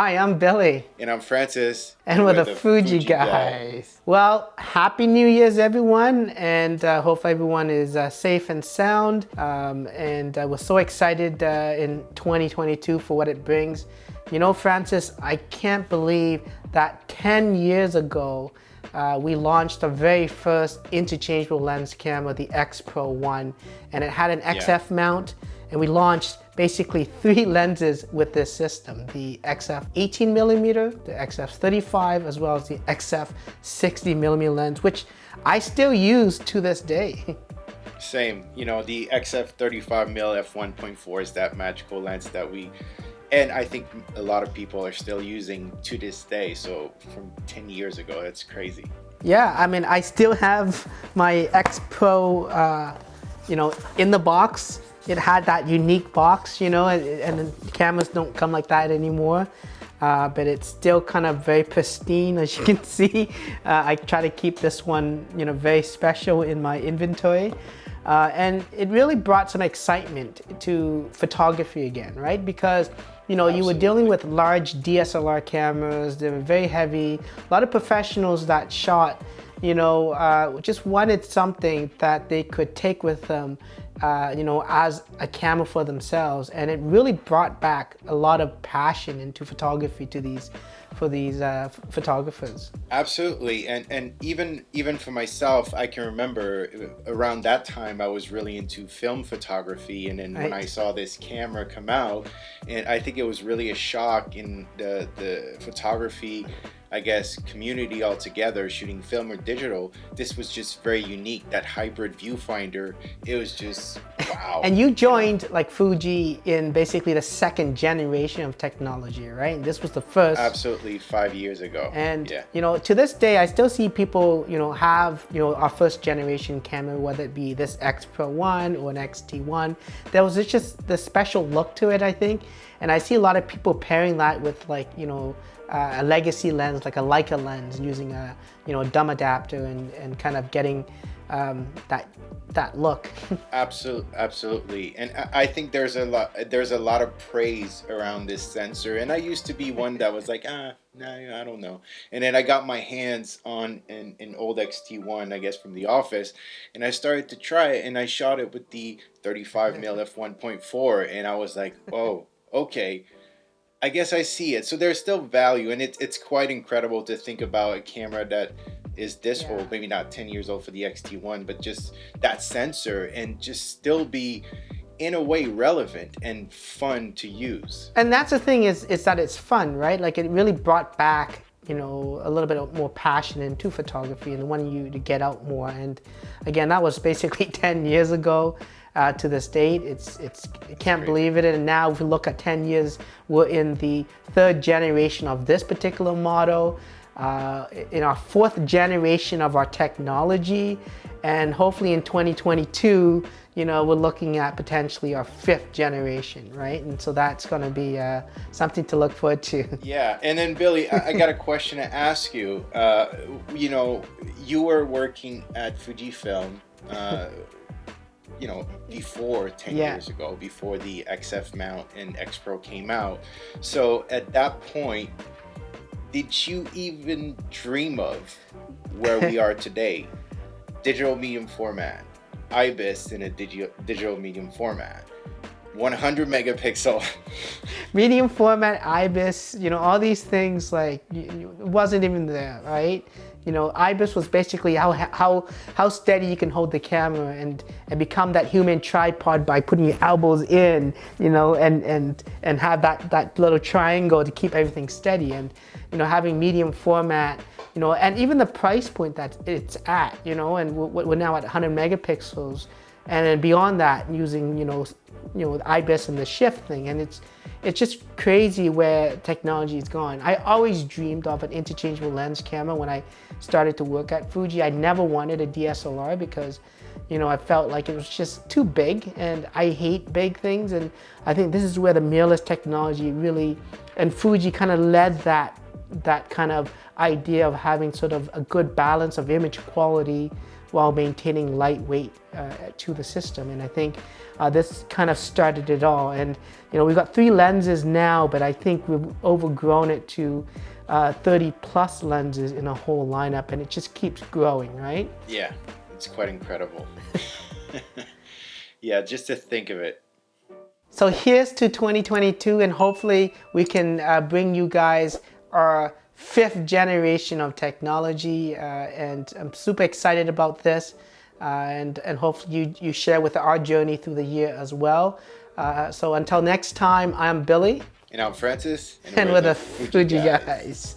Hi, I'm Billy. And I'm Francis. And we're the Fuji Guys. Well, Happy New Year's, everyone. And hope everyone is safe and sound. And we're so excited in 2022 for what it brings. You know, Francis, I can't believe that 10 years ago, we launched the very first interchangeable lens camera, the X Pro 1. And it had an XF mount. And we launched basically 3 lenses with this system, the XF 18mm, the XF 35, as well as the XF 60mm lens, which I still use to this day. Same, you know, the XF 35mm f1.4 is that magical lens that and I think a lot of people are still using to this day. So from 10 years ago, that's crazy. Yeah, I mean, I still have my X Pro, you know, in the box. It had that unique box, you know, and the cameras don't come like that anymore. But it's still kind of very pristine, as you can see. I try to keep this one, you know, very special in my inventory. And it really brought some excitement to photography again, right? Because, you know, you were dealing with large DSLR cameras. They were very heavy. A lot of professionals that shot, you know, just wanted something that they could take with them, you know, as a camera for themselves. And it really brought back a lot of passion into photography to these photographers. Absolutely. And even for myself, I can remember around that time I was really into film photography, and then when I saw this camera come out, and I think it was really a shock in the photography, I guess, community altogether, shooting film or digital. This was just very unique, that hybrid viewfinder. It was just wow. And you joined like Fuji in basically the second generation of technology, right? And this was the first. Absolutely, 5 years ago. And you know, to this day, I still see people, you know, have, you know, our first generation camera, whether it be this X Pro 1 or an XT1. There was just the special look to it, I think. And I see a lot of people pairing that with, like, you know, a legacy lens, like a Leica lens, using a, you know, a dumb adapter and kind of getting that look. Absolutely. And I think there's a lot of praise around this sensor. And I used to be one that was like, nah, I don't know. And then I got my hands on an old XT1, I guess, from the office, and I started to try it, and I shot it with the 35mm f1.4, and I was like, oh, okay, I guess I see it. So there's still value, and it's quite incredible to think about a camera that is this old, maybe not 10 years old for the XT1, but just that sensor, and just still be in a way relevant and fun to use. And that's the thing, is that it's fun, right? Like, it really brought back, you know, a little bit more passion into photography and wanting you to get out more. And again, that was basically 10 years ago. To this date, I can't believe it. And now if we look at 10 years, we're in the 3rd generation of this particular model, in our 4th generation of our technology, and hopefully in 2022, you know, we're looking at potentially our 5th generation, right? And so that's going to be something to look forward to. Yeah, and then Billy, I got a question to ask you. You know, you were working at Fujifilm, you know, before 10 years ago, before the XF mount and X Pro came out. So at that point, did you even dream of where we are today? Digital medium format, IBIS in a digital medium format, 100 megapixel. Medium format, IBIS, you know, all these things, like, it wasn't even there, right? You know, IBIS was basically how steady you can hold the camera and become that human tripod by putting your elbows in, you know, and have that little triangle to keep everything steady. And, you know, having medium format, you know, and even the price point that it's at, you know, and we're now at 100 megapixels. And then beyond that, using, you know, with IBIS and the shift thing, and it's just crazy where technology is gone. I always dreamed of an interchangeable lens camera when I started to work at Fuji. I never wanted a DSLR because, you know, I felt like it was just too big, and I hate big things. And I think this is where the mirrorless technology really, and Fuji kind of led that that kind of idea of having sort of a good balance of image quality while maintaining lightweight to the system. And I think this kind of started it all. And we've got 3 lenses now, but I think we've overgrown it to 30 plus lenses in a whole lineup, and it just keeps growing, right? Yeah, it's quite incredible. Yeah, just to think of it. So here's to 2022, and hopefully we can bring you guys our 5th generation of technology, and I'm super excited about this, and hopefully you share with our journey through the year as well. So until next time, I'm Billy. And I'm Francis. And we're the Fuji Guys.